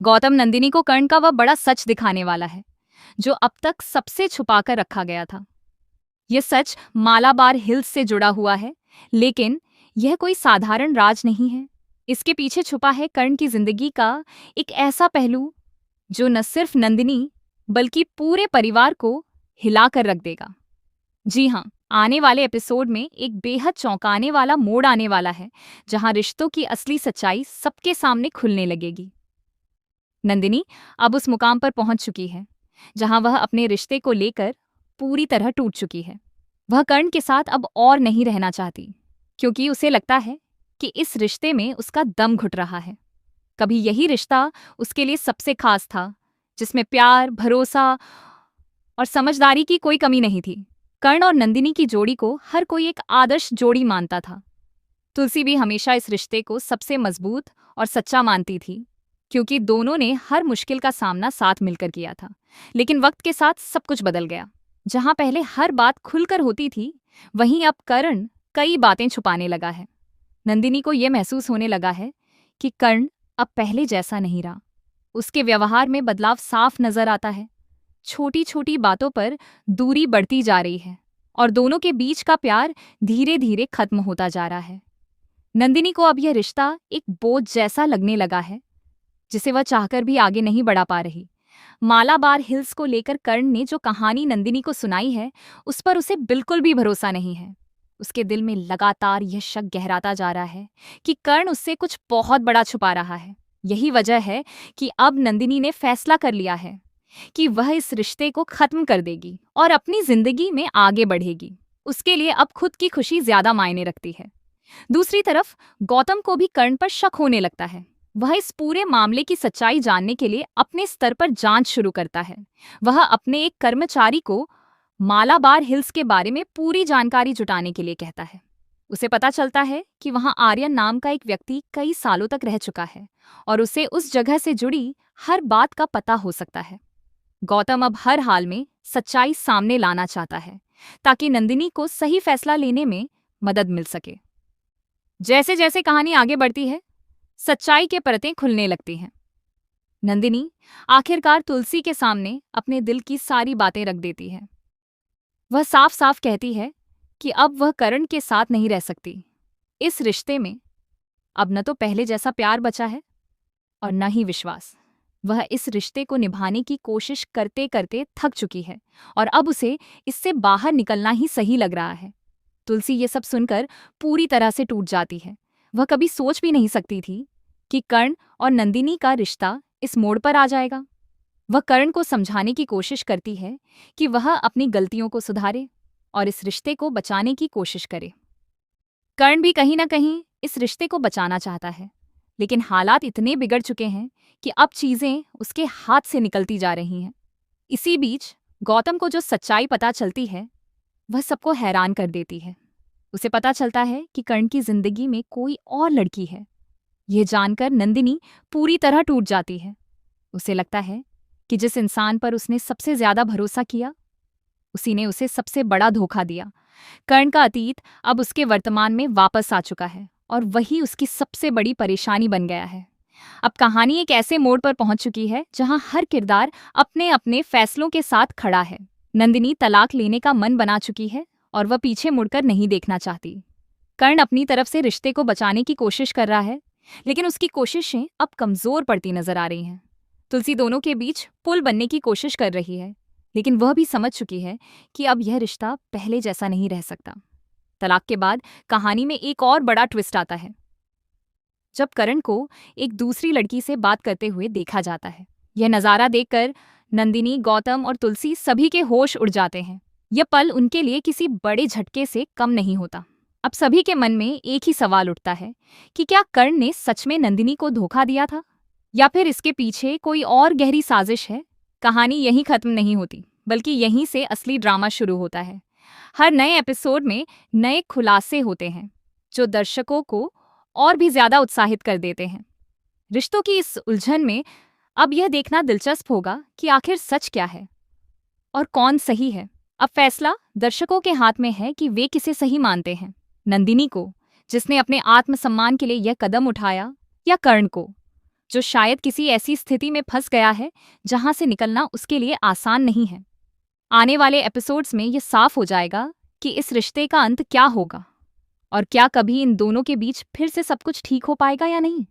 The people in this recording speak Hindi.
गौतम नंदिनी को कर्ण का वह बड़ा सच दिखाने वाला है जो अब तक सबसे छुपाकर रखा गया था। यह सच मालाबार हिल्स से जुड़ा हुआ है, लेकिन यह कोई साधारण राज नहीं है। इसके पीछे छुपा है कर्ण की जिंदगी का एक ऐसा पहलू जो न सिर्फ नंदिनी बल्कि पूरे परिवार को हिलाकर रख देगा। जी हाँ, आने वाले एपिसोड में एक बेहद चौंकाने वाला मोड़ आने वाला है, जहां रिश्तों की असली सच्चाई सबके सामने खुलने लगेगी। नंदिनी अब उस मुकाम पर पहुंच चुकी है जहां वह अपने रिश्ते को लेकर पूरी तरह टूट चुकी है। वह कर्ण के साथ अब और नहीं रहना चाहती, क्योंकि उसे लगता है कि इस रिश्ते में उसका दम घुट रहा है। कभी यही रिश्ता उसके लिए सबसे खास था, जिसमें प्यार, भरोसा और समझदारी की कोई कमी नहीं थी। कर्ण और नंदिनी की जोड़ी को हर कोई एक आदर्श जोड़ी मानता था। तुलसी भी हमेशा इस रिश्ते को सबसे मजबूत और सच्चा मानती थी, क्योंकि दोनों ने हर मुश्किल का सामना साथ मिलकर किया था। लेकिन वक्त के साथ सब कुछ बदल गया। जहां पहले हर बात खुलकर होती थी, वहीं अब कर्ण कई बातें छुपाने लगा है। नंदिनी को यह महसूस होने लगा है कि कर्ण अब पहले जैसा नहीं रहा। उसके व्यवहार में बदलाव साफ नजर आता है। छोटी छोटी बातों पर दूरी बढ़ती जा रही है और दोनों के बीच का प्यार धीरे धीरे खत्म होता जा रहा है। नंदिनी को अब यह रिश्ता एक बोझ जैसा लगने लगा है, जिसे वह चाहकर भी आगे नहीं बढ़ा पा रही। मालाबार हिल्स को लेकर कर्ण ने जो कहानी नंदिनी को सुनाई है, उस पर उसे बिल्कुल भी भरोसा नहीं है। उसके दिल में लगातार यह शक गहराता जा रहा है कि कर्ण उससे कुछ बहुत बड़ा छुपा रहा है। यही वजह है कि अब नंदिनी ने फैसला कर लिया है कि वह इस रिश्ते को खत्म कर देगी और अपनी जिंदगी में आगे बढ़ेगी। उसके लिए अब खुद की खुशी ज्यादा मायने रखती है। दूसरी तरफ गौतम को भी कर्ण पर शक होने लगता है। वह इस पूरे मामले की सच्चाई जानने के लिए अपने स्तर पर जांच शुरू करता है। वह अपने एक कर्मचारी को मालाबार हिल्स के बारे में पूरी जानकारी जुटाने के लिए कहता है। उसे पता चलता है कि वहां आर्यन नाम का एक व्यक्ति कई सालों तक रह चुका है और उसे उस जगह से जुड़ी हर बात का पता हो सकता है। गौतम अब हर हाल में सच्चाई सामने लाना चाहता है, ताकि नंदिनी को सही फैसला लेने में मदद मिल सके। जैसे जैसे कहानी आगे बढ़ती है, सच्चाई के परतें खुलने लगती हैं। नंदिनी आखिरकार तुलसी के सामने अपने दिल की सारी बातें रख देती है। वह साफ साफ कहती है कि अब वह कर्ण के साथ नहीं रह सकती। इस रिश्ते में अब न तो पहले जैसा प्यार बचा है और न ही विश्वास। वह इस रिश्ते को निभाने की कोशिश करते करते थक चुकी है और अब उसे इससे बाहर निकलना ही सही लग रहा है। तुलसी ये सब सुनकर पूरी तरह से टूट जाती है। वह कभी सोच भी नहीं सकती थी कि कर्ण और नंदिनी का रिश्ता इस मोड़ पर आ जाएगा। वह कर्ण को समझाने की कोशिश करती है कि वह अपनी गलतियों को सुधारे और इस रिश्ते को बचाने की कोशिश करे। कर्ण भी कहीं ना कहीं इस रिश्ते को बचाना चाहता है, लेकिन हालात इतने बिगड़ चुके हैं कि अब चीजें उसके हाथ से निकलती जा रही हैं। इसी बीच गौतम को जो सच्चाई पता चलती है, वह सबको हैरान कर देती है। उसे पता चलता है कि कर्ण की जिंदगी में कोई और लड़की है। यह जानकर नंदिनी पूरी तरह टूट जाती है। उसे लगता है कि जिस इंसान पर उसने सबसे ज्यादा भरोसा किया, उसी ने उसे सबसे बड़ा धोखा दिया। कर्ण का अतीत अब उसके वर्तमान में वापस आ चुका है और वही उसकी सबसे बड़ी परेशानी बन गया है। अब कहानी एक ऐसे मोड़ पर पहुंच चुकी है जहां हर किरदार अपने अपने फैसलों के साथ खड़ा है। नंदिनी तलाक लेने का मन बना चुकी है और वह पीछे मुड़कर नहीं देखना चाहती। कर्ण अपनी तरफ से रिश्ते को बचाने की कोशिश कर रहा है, लेकिन उसकी कोशिशें अब कमजोर पड़ती नजर आ रही हैं। तुलसी दोनों के बीच पुल बनने की कोशिश कर रही है, लेकिन वह भी समझ चुकी है कि अब यह रिश्ता पहले जैसा नहीं रह सकता। तलाक के बाद कहानी में एक और बड़ा ट्विस्ट आता है, जब कर्ण को एक दूसरी लड़की से बात करते हुए देखा जाता है। यह नज़ारा देखकर नंदिनी, गौतम और तुलसी सभी के होश उड़ जाते हैं। यह पल उनके लिए किसी बड़े झटके से कम नहीं होता। अब सभी के मन में एक ही सवाल उठता है कि क्या कर्ण ने सच में नंदिनी को धोखा दिया था, या फिर इसके पीछे कोई और गहरी साजिश है। कहानी यहीं खत्म नहीं होती, बल्कि यहीं से असली ड्रामा शुरू होता है। हर नए एपिसोड में नए खुलासे होते हैं जो दर्शकों को और भी ज्यादा उत्साहित कर देते हैं। रिश्तों की इस उलझन में अब यह देखना दिलचस्प होगा कि आखिर सच क्या है और कौन सही है। अब फैसला दर्शकों के हाथ में है कि वे किसे सही मानते हैं, नंदिनी को, जिसने अपने आत्मसम्मान के लिए यह कदम उठाया, या कर्ण को, जो शायद किसी ऐसी स्थिति में फंस गया है जहां से निकलना उसके लिए आसान नहीं है। आने वाले एपिसोड्स में ये साफ हो जाएगा कि इस रिश्ते का अंत क्या होगा और क्या कभी इन दोनों के बीच फिर से सब कुछ ठीक हो पाएगा या नहीं।